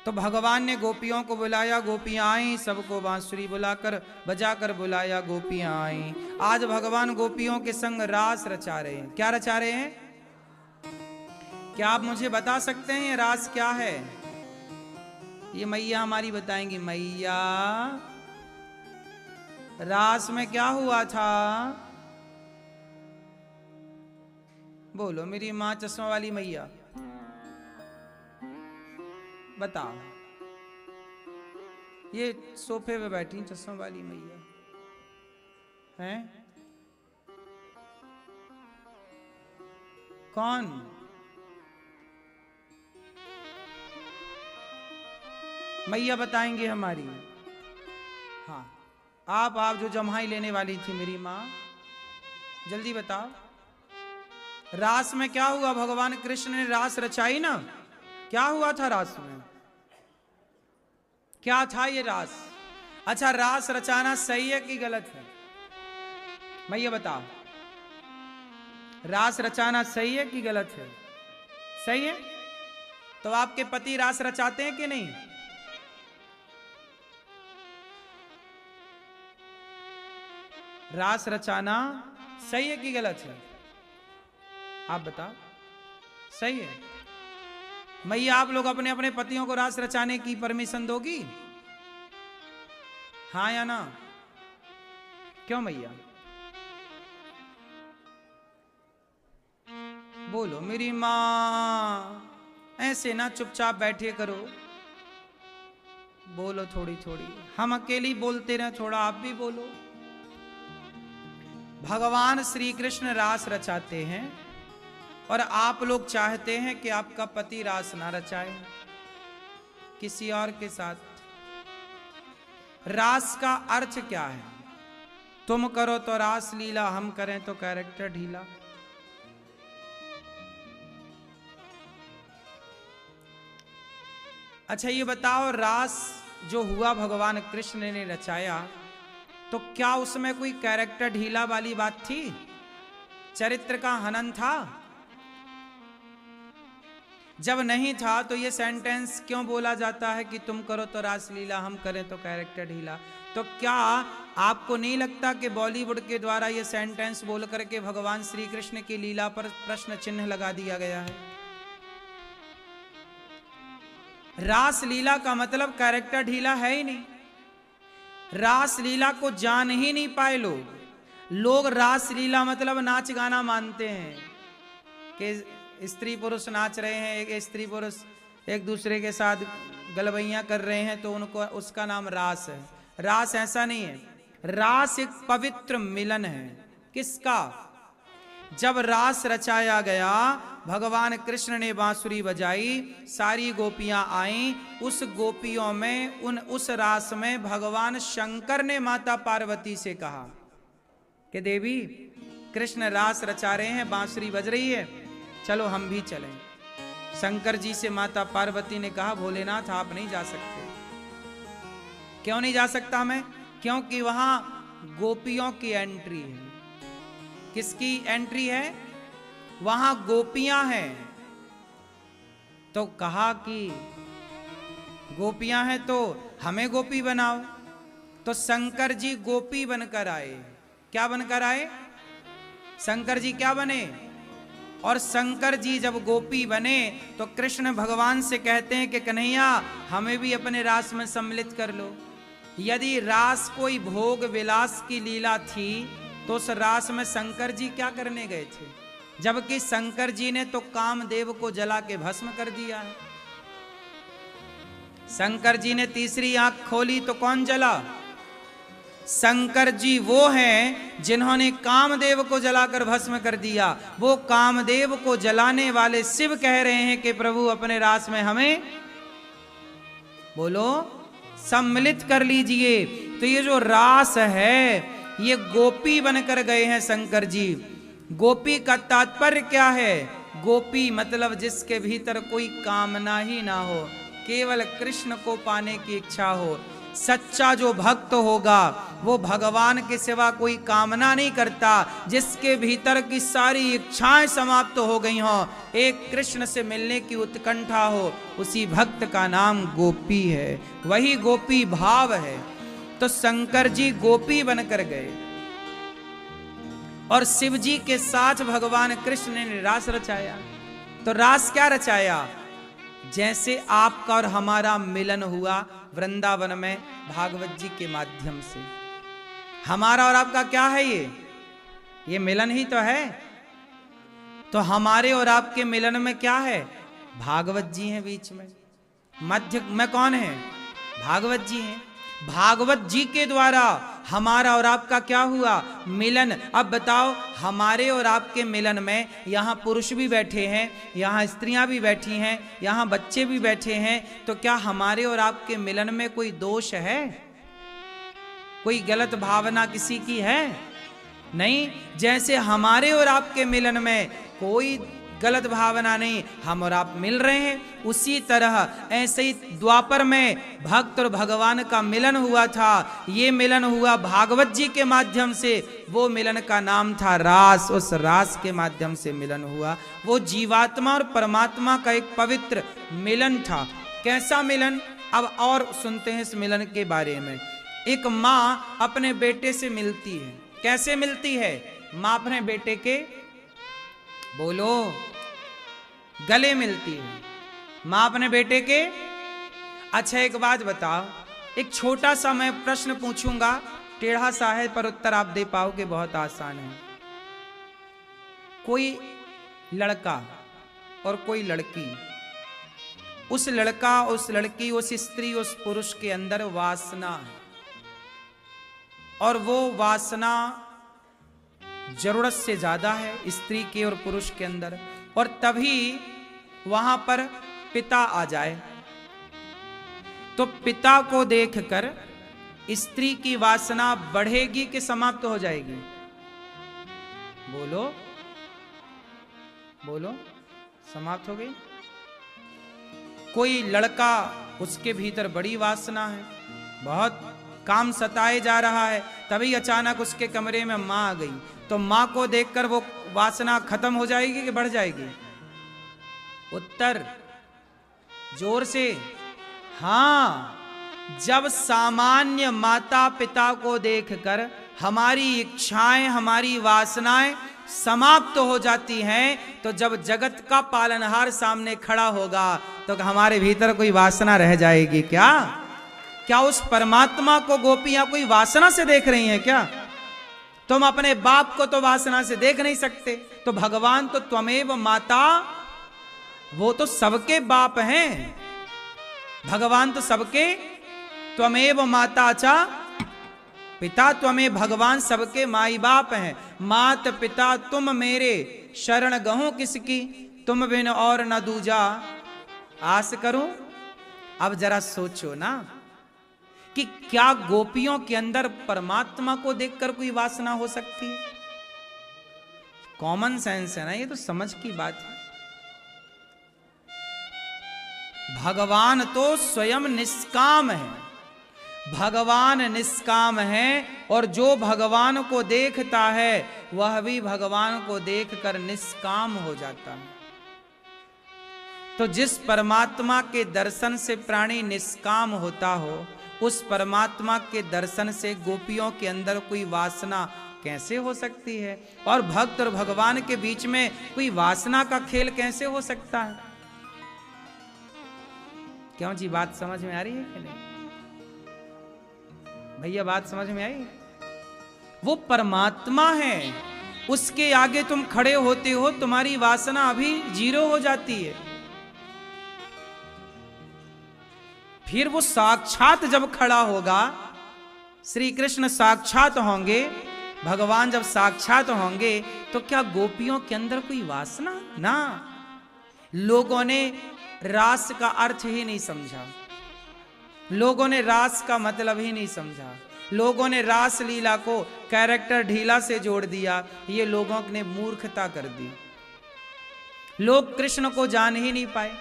तो भगवान ने गोपियों को बुलाया, गोपियां आई, सबको बांसुरी बुलाकर बजाकर बुलाया, गोपियां आई। आज भगवान गोपियों के संग रास रचा रहे हैं। क्या रचा रहे हैं? क्या आप मुझे बता सकते हैं ये रास क्या है? ये मैया हमारी बताएंगी। मैया, रास में क्या हुआ था? बोलो मेरी माँ चश्मा वाली मैया, बताओ। ये सोफे पे बैठी चश्मा वाली मैया हैं? कौन? मैया बताएंगे हमारी। हाँ, आप जो जम्हाई लेने वाली थी मेरी माँ, जल्दी बताओ। रास में क्या हुआ? भगवान कृष्ण ने रास रचाई ना, क्या हुआ था रास में? क्या था ये रास? अच्छा, रास रचाना सही है कि गलत है? मैया बताओ, रास रचाना सही है कि गलत है? सही है। तो आपके पति रास रचाते हैं कि नहीं? रास रचाना सही है कि गलत है? आप बताओ। सही है। मैया, आप लोग अपने अपने पतियों को रास रचाने की परमिशन दोगी? हाँ या ना? क्यों मैया? बोलो मेरी माँ, ऐसे ना चुपचाप बैठे करो, बोलो थोड़ी थोड़ी। हम अकेली बोलते रहे, थोड़ा आप भी बोलो। भगवान श्री कृष्ण रास रचाते हैं और आप लोग चाहते हैं कि आपका पति रास ना रचाए किसी और के साथ। रास का अर्थ क्या है? तुम करो तो रास लीला, हम करें तो कैरेक्टर ढीला। अच्छा ये बताओ, रास जो हुआ भगवान कृष्ण ने रचाया, तो क्या उसमें कोई कैरेक्टर ढीला वाली बात थी? चरित्र का हनन था? जब नहीं था तो ये सेंटेंस क्यों बोला जाता है कि तुम करो तो रास लीला, हम करें तो कैरेक्टर ढीला? तो क्या आपको नहीं लगता कि बॉलीवुड के द्वारा ये सेंटेंस बोल करके भगवान श्री कृष्ण की लीला पर प्रश्न चिन्ह लगा दिया गया है? रास लीला का मतलब कैरेक्टर ढीला है ही नहीं। रास लीला को जान ही नहीं पाए लोग रास लीला मतलब नाच गाना मानते हैं कि स्त्री पुरुष नाच रहे हैं, एक स्त्री पुरुष एक दूसरे के साथ गलबैयां कर रहे हैं तो उनको उसका नाम रास है। रास ऐसा नहीं है। रास एक पवित्र मिलन है। किसका? जब रास रचाया गया, भगवान कृष्ण ने बांसुरी बजाई, सारी गोपियां आईं, उस गोपियों में उस रास में भगवान शंकर ने माता पार्वती से कहा कि देवी, कृष्ण रास रचा रहे हैं, बांसुरी बज रही है, चलो हम भी चलें। शंकर जी से माता पार्वती ने कहा, भोलेनाथ आप नहीं जा सकते। क्यों नहीं जा सकता मैं? क्योंकि वहां गोपियों की एंट्री है। किसकी एंट्री है? वहां गोपियां हैं। तो कहा कि गोपियां हैं तो हमें गोपी बनाओ। तो शंकर जी गोपी बनकर आए। क्या बनकर आए? शंकर जी क्या बने? और शंकर जी जब गोपी बने तो कृष्ण भगवान से कहते हैं कि कन्हैया हमें भी अपने रास में सम्मिलित कर लो। यदि रास कोई भोग विलास की लीला थी तो उस रास में शंकर जी क्या करने गए थे? जबकि शंकर जी ने तो कामदेव को जला के भस्म कर दिया है। शंकर जी ने तीसरी आंख खोली तो कौन जला? शंकर जी वो हैं जिन्होंने कामदेव को जलाकर भस्म कर दिया। वो कामदेव को जलाने वाले शिव कह रहे हैं कि प्रभु अपने रास में हमें बोलो सम्मिलित कर लीजिए। तो ये जो रास है ये गोपी बनकर गए हैं शंकर जी। गोपी का तात्पर्य क्या है? गोपी मतलब जिसके भीतर कोई कामना ही ना हो, केवल कृष्ण को पाने की इच्छा हो। सच्चा जो भक्त होगा वो भगवान के सिवा कोई कामना नहीं करता। जिसके भीतर की सारी इच्छाएं समाप्त हो गई हो, एक कृष्ण से मिलने की उत्कंठा हो, उसी भक्त का नाम गोपी है। वही गोपी भाव है। तो शंकर जी गोपी बनकर गए और शिव जी के साथ भगवान कृष्ण ने रास रचाया। तो रास क्या रचाया? जैसे आपका और हमारा मिलन हुआ वृंदावन में भागवत जी के माध्यम से। हमारा और आपका क्या है? ये मिलन ही तो है। तो हमारे और आपके मिलन में क्या है? भागवत जी हैं बीच में। मध्य में कौन है? भागवत जी हैं। भागवत जी के द्वारा हमारा और आपका क्या हुआ? मिलन। अब बताओ, हमारे और आपके मिलन में यहाँ पुरुष भी बैठे हैं, यहाँ स्त्रियां भी बैठी हैं, यहाँ बच्चे भी बैठे हैं, तो क्या हमारे और आपके मिलन में कोई दोष है? कोई गलत भावना किसी की है? नहीं। जैसे हमारे और आपके मिलन में कोई गलत भावना नहीं, हम और आप मिल रहे हैं, उसी तरह ऐसे ही द्वापर में भक्त और भगवान का मिलन हुआ था। ये मिलन हुआ भागवत जी के माध्यम से। वो मिलन का नाम था रास। उस रास के माध्यम से मिलन हुआ। वो जीवात्मा और परमात्मा का एक पवित्र मिलन था। कैसा मिलन? अब और सुनते हैं इस मिलन के बारे में। एक माँ अपने बेटे से मिलती है। कैसे मिलती है? माँ अपने बेटे के, बोलो, गले मिलती है। माँ अपने बेटे के। अच्छा एक बात बताओ, एक छोटा सा मैं प्रश्न पूछूंगा, टेढ़ा सा है पर उत्तर आप दे पाओगे, बहुत आसान है। कोई लड़का और कोई लड़की, उस लड़का, उस लड़की, उस स्त्री, उस पुरुष के अंदर वासना है, और वो वासना जरूरत से ज्यादा है स्त्री के और पुरुष के अंदर, और तभी वहां पर पिता आ जाए तो पिता को देखकर स्त्री की वासना बढ़ेगी कि समाप्त हो जाएगी? बोलो बोलो, समाप्त हो गई। कोई लड़का, उसके भीतर बड़ी वासना है, बहुत काम सताए जा रहा है, तभी अचानक उसके कमरे में माँ आ गई, तो माँ को देखकर वो वासना खत्म हो जाएगी कि बढ़ जाएगी? उत्तर जोर से। हाँ, जब सामान्य माता पिता को देखकर हमारी इच्छाएं, हमारी वासनाएं समाप्त हो जाती हैं, तो जब जगत का पालनहार सामने खड़ा होगा तो हमारे भीतर कोई वासना रह जाएगी क्या? क्या उस परमात्मा को गोपियां कोई वासना से देख रही हैं क्या? तुम अपने बाप को तो वासना से देख नहीं सकते, तो भगवान तो त्वमेव माता, वो तो सबके बाप हैं। भगवान तो सबके, त्वमेव माता चा पिता, त्वमेव, भगवान सबके माई बाप हैं। मात पिता तुम मेरे, शरण गहूं किसकी, तुम बिन और न दूजा आस करूं। अब जरा सोचो ना कि क्या गोपियों के अंदर परमात्मा को देखकर कोई वासना हो सकती है? कॉमन सेंस है ना, ये तो समझ की बात है। भगवान तो स्वयं निष्काम है, भगवान निष्काम है, और जो भगवान को देखता है वह भी भगवान को देखकर निष्काम हो जाता है। तो जिस परमात्मा के दर्शन से प्राणी निष्काम होता हो, उस परमात्मा के दर्शन से गोपियों के अंदर कोई वासना कैसे हो सकती है? और भक्त और भगवान के बीच में कोई वासना का खेल कैसे हो सकता है? क्यों जी, बात समझ में आ रही है कि नहीं? भैया बात समझ में आई? वो परमात्मा है, उसके आगे तुम खड़े होते हो, तुम्हारी वासना अभी जीरो हो जाती है। फिर वो साक्षात जब खड़ा होगा, श्री कृष्ण साक्षात होंगे, भगवान जब साक्षात होंगे, तो क्या गोपियों के अंदर कोई वासना? ना। लोगों ने रास का अर्थ ही नहीं समझा, लोगों ने रास का मतलब ही नहीं समझा, लोगों ने रास लीला को कैरेक्टर ढीला से जोड़ दिया। ये लोगों ने मूर्खता कर दी, लोग कृष्ण को जान ही नहीं पाए।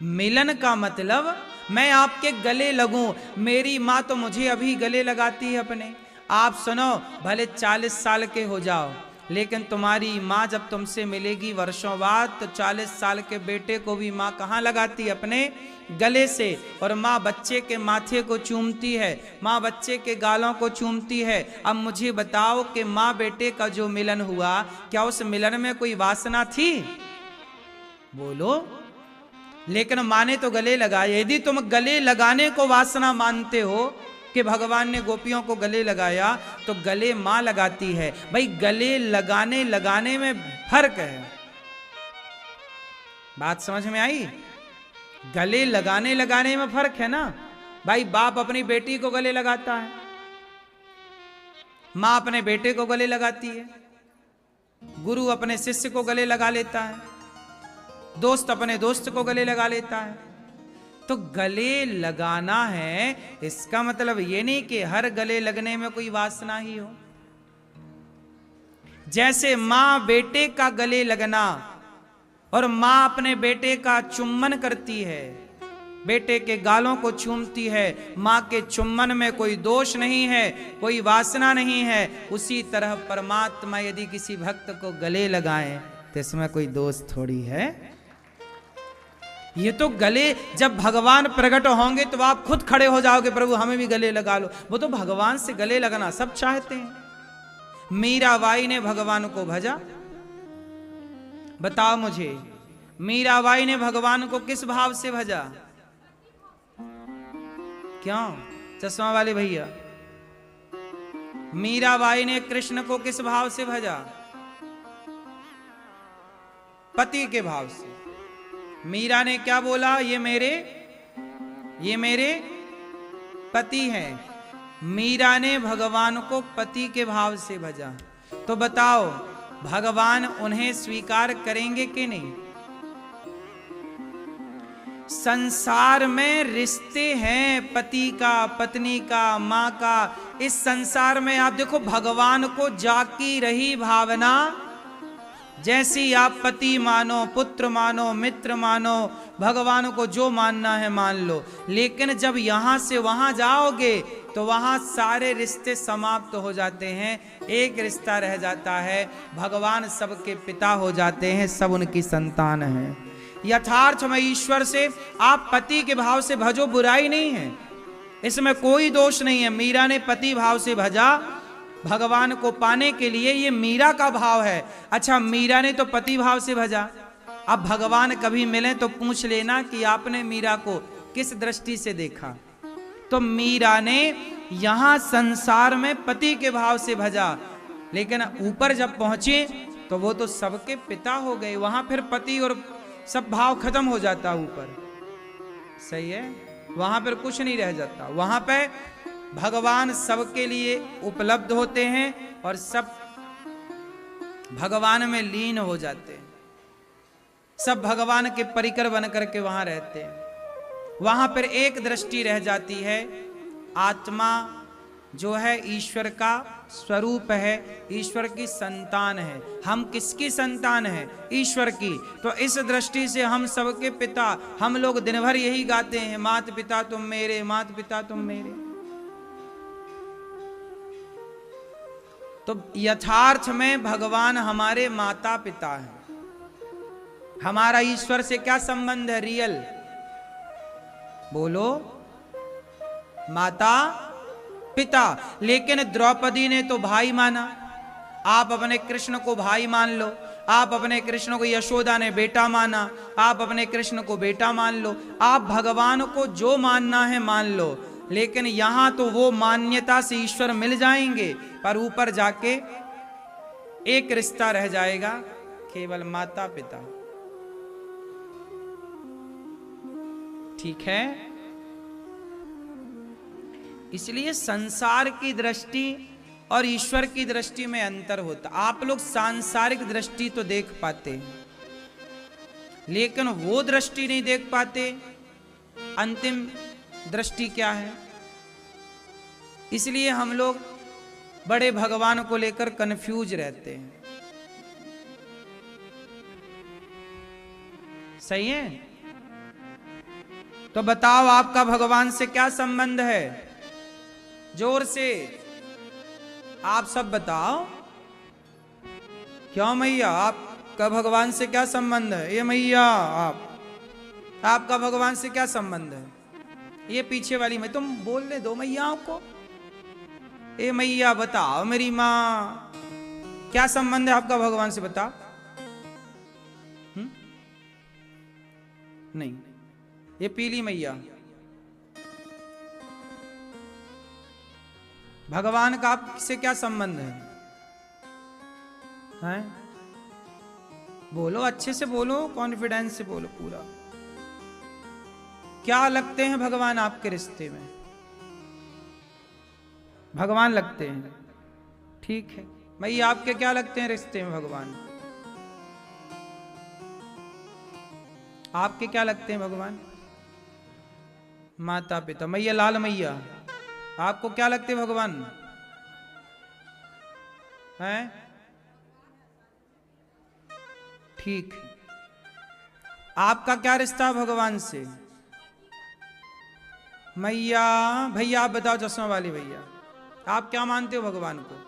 मिलन का मतलब मैं आपके गले लगूं। मेरी माँ तो मुझे अभी गले लगाती है अपने। आप सुनो, भले 40 साल के हो जाओ, लेकिन तुम्हारी माँ जब तुमसे मिलेगी वर्षों बाद तो 40 साल के बेटे को भी माँ कहाँ लगाती? अपने गले से। और माँ बच्चे के माथे को चूमती है, माँ बच्चे के गालों को चूमती है। अब मुझे बताओ कि माँ बेटे का जो मिलन हुआ, क्या उस मिलन में कोई वासना थी? बोलो। लेकिन माँ ने तो गले लगाए। यदि तुम गले लगाने को वासना मानते हो कि भगवान ने गोपियों को गले लगाया, तो गले माँ लगाती है। भाई गले लगाने में फर्क है। बात समझ में आई? गले लगाने में फर्क है ना। भाई बाप अपनी बेटी को गले लगाता है, माँ अपने बेटे को गले लगाती है, गुरु अपने शिष्य को गले लगा लेता है, दोस्त अपने दोस्त को गले लगा लेता है। तो गले लगाना है, इसका मतलब ये नहीं कि हर गले लगने में कोई वासना ही हो। जैसे मां बेटे का गले लगना और मां अपने बेटे का चुम्बन करती है, बेटे के गालों को चूमती है, मां के चुम्बन में कोई दोष नहीं है, कोई वासना नहीं है। उसी तरह परमात्मा यदि किसी भक्त को गले लगाए तो इसमें कोई दोष थोड़ी है। ये तो गले जब भगवान प्रकट होंगे तो आप खुद खड़े हो जाओगे, प्रभु हमें भी गले लगा लो। वो तो भगवान से गले लगना सब चाहते हैं। मीराबाई ने भगवान को भजा। बताओ मुझे, मीराबाई ने भगवान को किस भाव से भजा? क्यों चश्मा वाले भैया, मीराबाई ने कृष्ण को किस भाव से भजा? पति के भाव से। मीरा ने क्या बोला? ये मेरे पति हैं। मीरा ने भगवान को पति के भाव से भजा। तो बताओ भगवान उन्हें स्वीकार करेंगे कि नहीं? संसार में रिश्ते हैं, पति का, पत्नी का, मां का। इस संसार में आप देखो भगवान को जाकी रही भावना, जैसी आप पति मानो, पुत्र मानो, मित्र मानो, भगवान को जो मानना है मान लो। लेकिन जब यहां से वहां जाओगे तो वहां सारे रिश्ते समाप्त हो जाते हैं। एक रिश्ता रह जाता है, भगवान सबके पिता हो जाते हैं, सब उनकी संतान है। यथार्थ में ईश्वर से आप पति के भाव से भजो, बुराई नहीं है, इसमें कोई दोष नहीं है। मीरा ने पति भाव से भजा भगवान को पाने के लिए, ये मीरा का भाव है। अच्छा, मीरा ने तो पति भाव से भजा। अब भगवान कभी मिले तो पूछ लेना कि आपने मीरा को किस दृष्टि से देखा। तो मीरा ने यहां संसार में पति के भाव से भजा, लेकिन ऊपर जब पहुंचे तो वो तो सबके पिता हो गए। वहां फिर पति और सब भाव खत्म हो जाता ऊपर। सही है, वहां पर कुछ नहीं रह जाता। वहां पे भगवान सबके लिए उपलब्ध होते हैं और सब भगवान में लीन हो जाते हैं। सब भगवान के परिकर बन करके वहां रहते हैं। वहां पर एक दृष्टि रह जाती है, आत्मा जो है ईश्वर का स्वरूप है, ईश्वर की संतान है। हम किसकी संतान है? ईश्वर की। तो इस दृष्टि से हम सबके पिता, हम लोग दिन भर यही गाते हैं, मात पिता तुम मेरे, मात पिता तुम मेरे। तो यथार्थ में भगवान हमारे माता पिता हैं। हमारा ईश्वर से क्या संबंध है? रियल बोलो, माता पिता। लेकिन द्रौपदी ने तो भाई माना। आप अपने कृष्ण को भाई मान लो, आप अपने कृष्ण को, यशोदा ने बेटा माना, आप अपने कृष्ण को बेटा मान लो। आप भगवान को जो मानना है मान लो, लेकिन यहां तो वो मान्यता से ईश्वर मिल जाएंगे, पर ऊपर जाके एक रिश्ता रह जाएगा, केवल माता पिता। ठीक है, इसलिए संसार की दृष्टि और ईश्वर की दृष्टि में अंतर होता। आप लोग सांसारिक दृष्टि तो देख पाते हैं, लेकिन वो दृष्टि नहीं देख पाते, अंतिम दृष्टि क्या है। इसलिए हम लोग बड़े भगवान को लेकर कंफ्यूज रहते हैं। सही है? तो बताओ आपका भगवान से क्या संबंध है? जोर से आप सब बताओ। क्यों मैया, आपका भगवान से क्या संबंध है? ये मैया आपका भगवान से क्या संबंध है? ये पीछे वाली मैं, तुम बोलने दो मैयाओं को। ए मैया बताओ मेरी माँ, क्या संबंध है आपका भगवान से, बताओ। नहीं, ये पीली मैया, भगवान का आपसे क्या संबंध है? हैं? बोलो, अच्छे से बोलो, कॉन्फिडेंस से बोलो पूरा। क्या लगते हैं भगवान आपके रिश्ते में? भगवान लगते हैं, ठीक है। मैया आपके क्या लगते हैं रिश्ते में भगवान? आपके क्या लगते हैं भगवान? माता पिता। मैया लाल मैया, आपको क्या लगते हैं भगवान? हैं? ठीक है। आपका क्या रिश्ता है भगवान से? मैया भैया आप बताओ, चश्मा वाली भैया, आप क्या मानते हो भगवान को?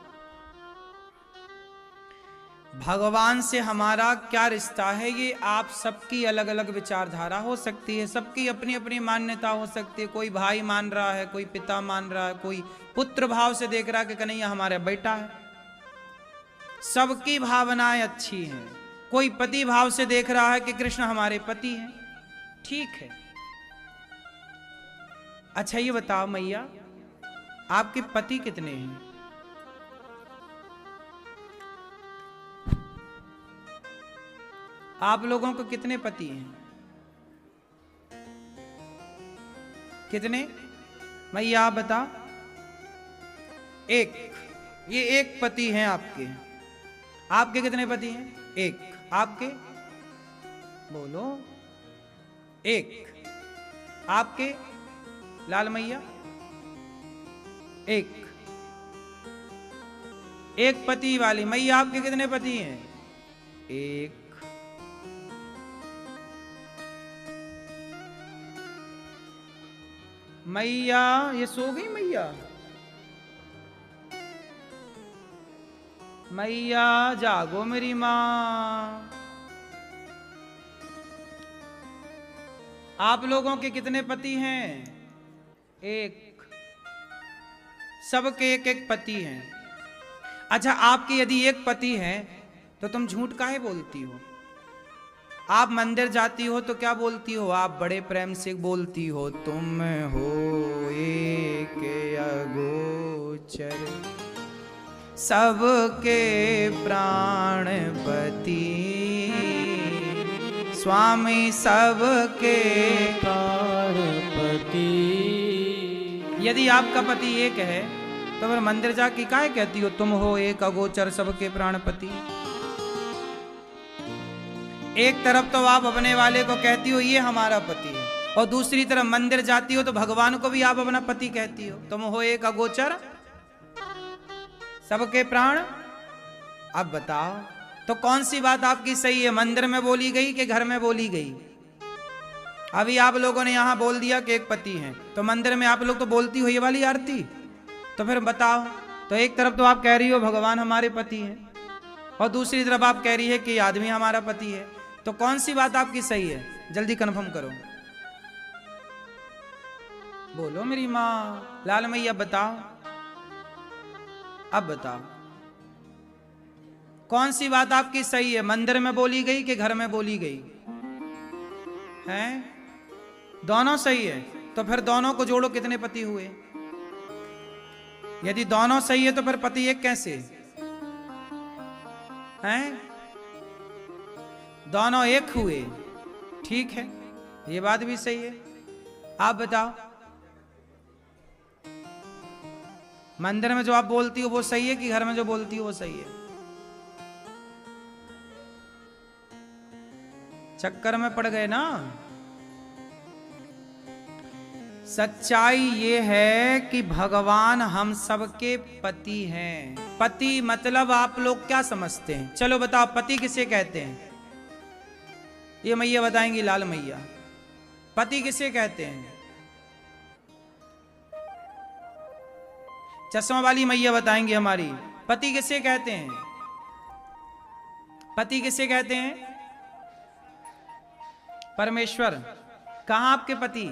भगवान से हमारा क्या रिश्ता है, ये आप सबकी अलग अलग विचारधारा हो सकती है, सबकी अपनी अपनी मान्यता हो सकती है। कोई भाई मान रहा है, कोई पिता मान रहा है, कोई पुत्र भाव से देख रहा है कि कन्हैया हमारा बेटा है। सबकी भावनाएं अच्छी हैं। कोई पति भाव से देख रहा है कि कृष्ण हमारे पति हैं, ठीक है। अच्छा ये बताओ मैया, आपके पति कितने हैं? आप लोगों को कितने पति हैं? कितने? मैया आप बताओ। एक, ये एक पति हैं आपके। आपके कितने पति हैं? एक। आपके? बोलो। एक। आपके लाल मैया? एक। एक पति वाली मैया, आपके कितने पति हैं? एक। मैया ये सो गई मैया? मैया जागो मेरी मां। आप लोगों के कितने पति हैं? एक। सबके एक एक पति हैं। अच्छा, आपके यदि एक पति है तो तुम झूठ काहे बोलती हो? आप मंदिर जाती हो तो क्या बोलती हो? आप बड़े प्रेम से बोलती हो, तुम हो एक अगोचर सबके प्राणपति, स्वामी सबके प्राणपति। यदि आपका पति एक है तो फिर मंदिर जाके काहे कहती हो तुम हो एक अगोचर सबके प्राणपति? एक तरफ तो आप अपने वाले को कहती हो ये हमारा पति है, और दूसरी तरफ मंदिर जाती हो तो भगवान को भी आप अपना पति कहती हो, तुम हो एक अगोचर सबके प्राण। अब बताओ तो कौन सी बात आपकी सही है, मंदिर में बोली गई कि घर में बोली गई? अभी आप लोगों ने यहां बोल दिया कि एक पति है, तो मंदिर में आप लोग तो बोलती हो ये वाली आरती। तो फिर बताओ, तो एक तरफ तो आप कह रही हो भगवान हमारे पति हैं, और दूसरी तरफ आप कह रही है कि आदमी हमारा पति है, तो कौन सी बात आपकी सही है? जल्दी कंफर्म करो, बोलो मेरी माँ। लाल मैया बताओ, अब बताओ कौन सी बात आपकी सही है, मंदिर में बोली गई कि घर में बोली गई? हैं? दोनों सही है, तो फिर दोनों को जोड़ो, कितने पति हुए? यदि दोनों सही है तो फिर पति एक कैसे हैं? दोनों एक हुए, ठीक है, ये बात भी सही है। आप बताओ, मंदिर में जो आप बोलती हो वो सही है कि घर में जो बोलती हो वो सही है? चक्कर में पड़ गए ना। सच्चाई ये है कि भगवान हम सबके पति हैं। पति मतलब आप लोग क्या समझते हैं? चलो बताओ, पति किसे कहते हैं? ये मैया बताएंगी, लाल मैया, पति किसे कहते हैं? चश्मा वाली मैया बताएंगी हमारी, पति किसे कहते हैं? पति किसे कहते हैं? परमेश्वर। कहां आपके पति?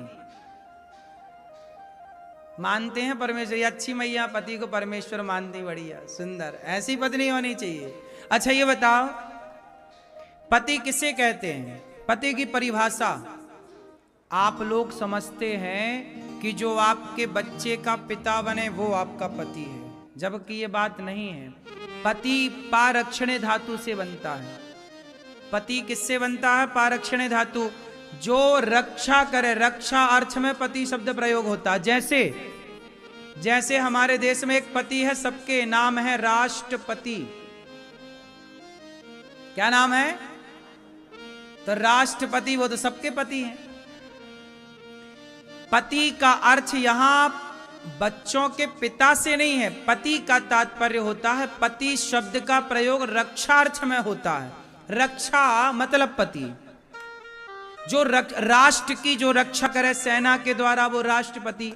मानते हैं परमेश्वर? ये अच्छी मैया पति को परमेश्वर मानती, बढ़िया सुंदर, ऐसी पत्नी होनी चाहिए। अच्छा ये बताओ, पति किसे कहते हैं? पति की परिभाषा आप लोग समझते हैं कि जो आपके बच्चे का पिता बने वो आपका पति है, जबकि ये बात नहीं है। पति पारक्षणे धातु से बनता है। पति किससे बनता है? पारक्षणे धातु, जो रक्षा करे। रक्षा अर्थ में पति शब्द प्रयोग होता है। जैसे हमारे देश में एक पति है, सबके नाम है राष्ट्रपति। क्या नाम है? तो राष्ट्रपति, वो तो सबके पति हैं। पति का अर्थ यहां बच्चों के पिता से नहीं है। पति का तात्पर्य होता है, पति शब्द का प्रयोग रक्षार्थ में होता है। रक्षा मतलब पति, जो राष्ट्र की जो रक्षा करे सेना के द्वारा, वो राष्ट्रपति।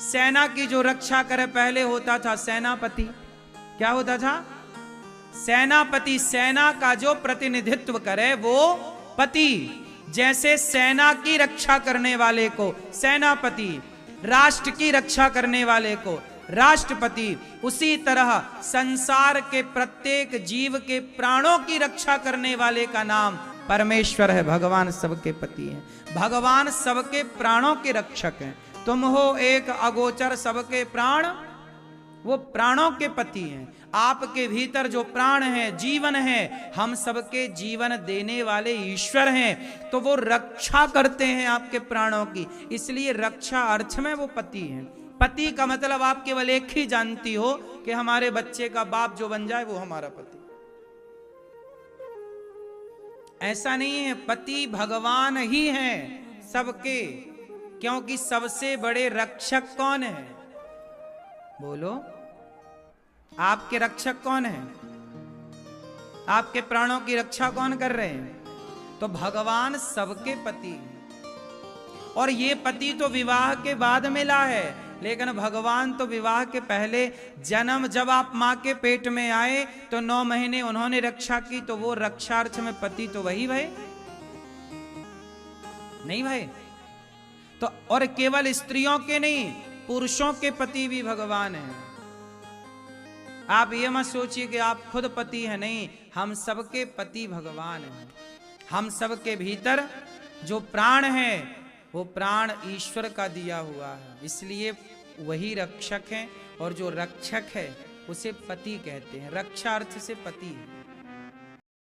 सेना की जो रक्षा करे, पहले होता था सेनापति। क्या होता था? सेनापति। सेना का जो प्रतिनिधित्व करे वो पति। जैसे सेना की रक्षा करने वाले को सेनापति, राष्ट्र की रक्षा करने वाले को राष्ट्रपति, उसी तरह संसार के प्रत्येक जीव के प्राणों की रक्षा करने वाले का नाम परमेश्वर है। भगवान सबके पति हैं। भगवान सबके प्राणों के रक्षक हैं। तुम हो एक अगोचर सबके प्राण, वो प्राणों के पति हैं। आपके भीतर जो प्राण है, जीवन है, हम सबके जीवन देने वाले ईश्वर हैं, तो वो रक्षा करते हैं आपके प्राणों की। इसलिए रक्षा अर्थ में वो पति हैं। पति का मतलब आप केवल एक ही जानती हो कि हमारे बच्चे का बाप जो बन जाए वो हमारा पति। ऐसा नहीं है, पति भगवान ही हैं सबके, क्योंकि सबसे बड़े रक्षक कौन है? बोलो, आपके रक्षक कौन है? आपके प्राणों की रक्षा कौन कर रहे हैं? तो भगवान सबके पति हैं। और ये पति तो विवाह के बाद मिला है, लेकिन भगवान तो विवाह के पहले जन्म, जब आप मां के पेट में आए तो 9 महीने उन्होंने रक्षा की, तो वो रक्षार्थ में पति तो वही भय नहीं भाई। तो और केवल स्त्रियों के नहीं, पुरुषों के पति भी भगवान हैं। आप ये मत सोचिए कि आप खुद पति हैं, नहीं, हम सबके पति भगवान हैं। हम सबके भीतर जो प्राण है वो प्राण ईश्वर का दिया हुआ है, इसलिए वही रक्षक है। और जो रक्षक है उसे पति कहते हैं। रक्षा अर्थ से पति है।